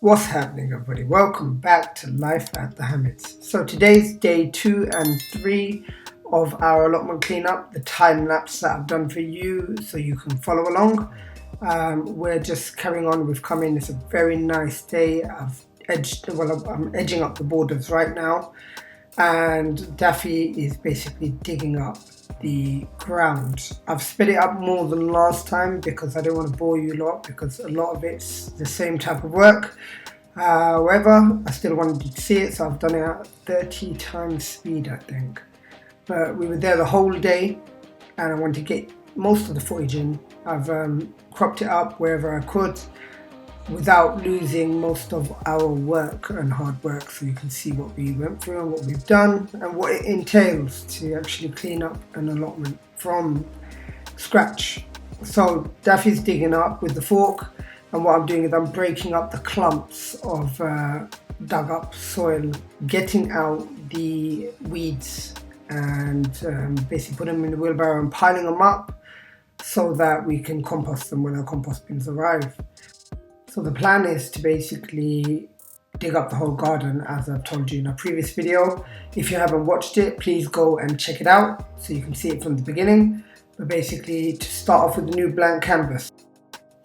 What's happening, everybody? Welcome back to Life at the Hamids. So today's day 2 and 3 of our allotment cleanup, the time lapse that I've done for you so you can follow along. We're just carrying on. We've come in. It's a very nice day. I'm edging up the borders right now, and Daffy is basically digging up the ground. I've sped it up more than last time because I don't want to bore you a lot, because a lot of it's the same type of work. However, I still wanted to see it, so I've done it at 30 times speed, I think. But we were there the whole day and I wanted to get most of the footage in. I've cropped it up wherever I could without losing most of our work and hard work, so you can see what we went through and what we've done and what it entails to actually clean up an allotment from scratch. So Daffy's digging up with the fork, and what I'm doing is I'm breaking up the clumps of dug up soil, getting out the weeds, and basically putting them in the wheelbarrow and piling them up so that we can compost them when our compost bins arrive. So the plan is to basically dig up the whole garden, as I've told you in a previous video. If you haven't watched it, please go and check it out so you can see it from the beginning. But basically, to start off with a new blank canvas.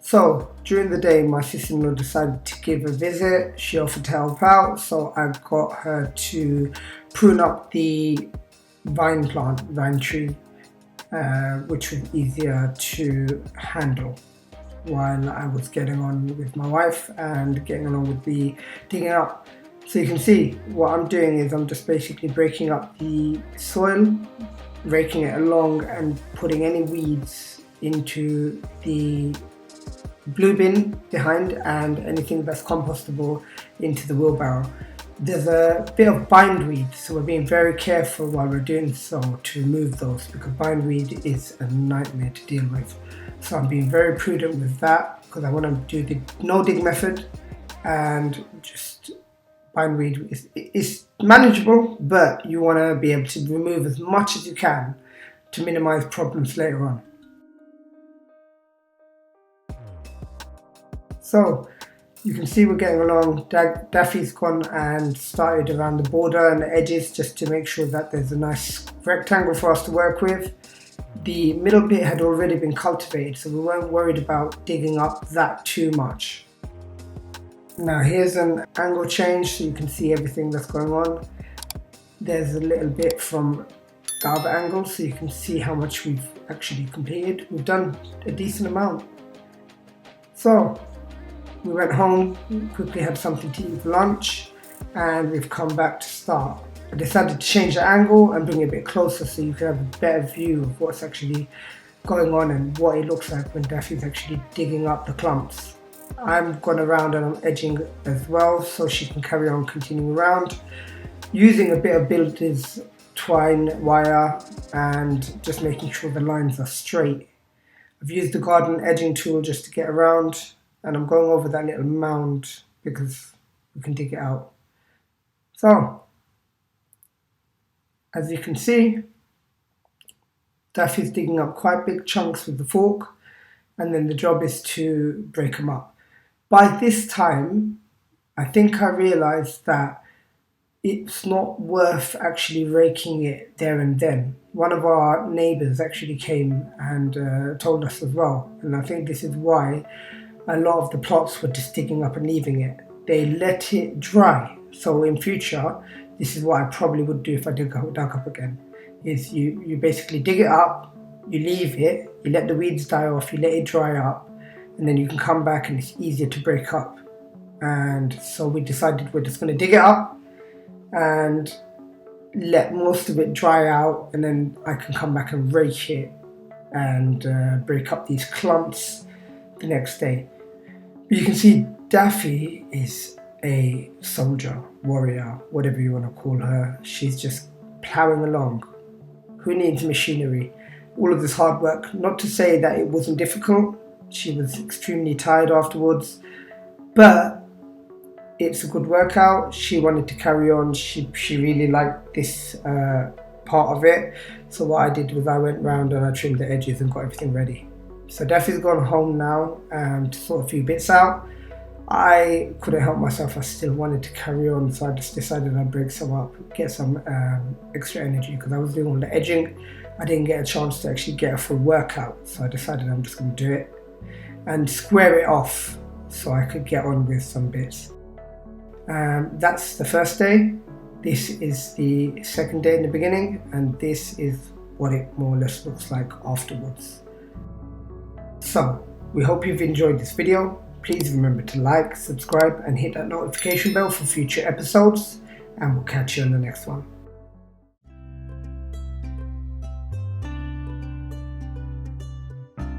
So during the day, my sister-in-law decided to give a visit. She offered to help out, so I got her to prune up the vine tree, which was easier to handle while I was getting on with my wife and getting along with the digging up. So you can see what I'm doing is I'm just basically breaking up the soil, raking it along and putting any weeds into the blue bin behind, and anything that's compostable into the wheelbarrow. There's a bit of bindweed, so we're being very careful while we're doing so to remove those, because bindweed is a nightmare to deal with. So I'm being very prudent with that because I want to do the no dig method, and just bindweed is manageable, but you want to be able to remove as much as you can to minimize problems later on. So you can see we're getting along. Daffy's gone and started around the border and the edges just to make sure that there's a nice rectangle for us to work with. The middle bit had already been cultivated, so we weren't worried about digging up that too much. Now here's an angle change so you can see everything that's going on. There's a little bit from the other angle so you can see how much we've actually completed. We've done a decent amount. So we went home, quickly had something to eat for lunch, and we've come back to start. I decided to change the angle and bring it a bit closer so you can have a better view of what's actually going on and what it looks like when Daffy's actually digging up the clumps. I'm gone around and I'm edging as well so she can carry on continuing around, using a bit of builder's twine wire and just making sure the lines are straight. I've used the garden edging tool just to get around, and I'm going over that little mound because we can dig it out. So as you can see, Daffy's digging up quite big chunks with the fork, and then the job is to break them up. By this time, I think I realised that it's not worth actually raking it there and then. One of our neighbours actually came and told us as well, and I think this is why a lot of the plots were just digging up and leaving it. They let it dry. So in future, this is what I probably would do if I dug up again, is you basically dig it up, you leave it, you let the weeds die off, you let it dry up, and then you can come back and it's easier to break up. And so we decided we're just going to dig it up and let most of it dry out, and then I can come back and rake it and break up these clumps the next day. But you can see Daffy is a soldier, warrior, whatever you want to call her. She's just ploughing along. Who needs machinery? All of this hard work. Not to say that it wasn't difficult. She was extremely tired afterwards, but it's a good workout. She wanted to carry on. She really liked this part of it. So what I did was I went round and I trimmed the edges and got everything ready. So Daffy's gone home now to sort a few bits out. I couldn't help myself. I still wanted to carry on, so I just decided I'd break some up, get some extra energy, because I was doing all the edging. I didn't get a chance to actually get a full workout, so I decided I'm just going to do it and square it off so I could get on with some bits. That's the first day. This is the second day in the beginning, and this is what it more or less looks like afterwards. So we hope you've enjoyed this video. Please remember to like, subscribe and hit that notification bell for future episodes, and we'll catch you on the next one.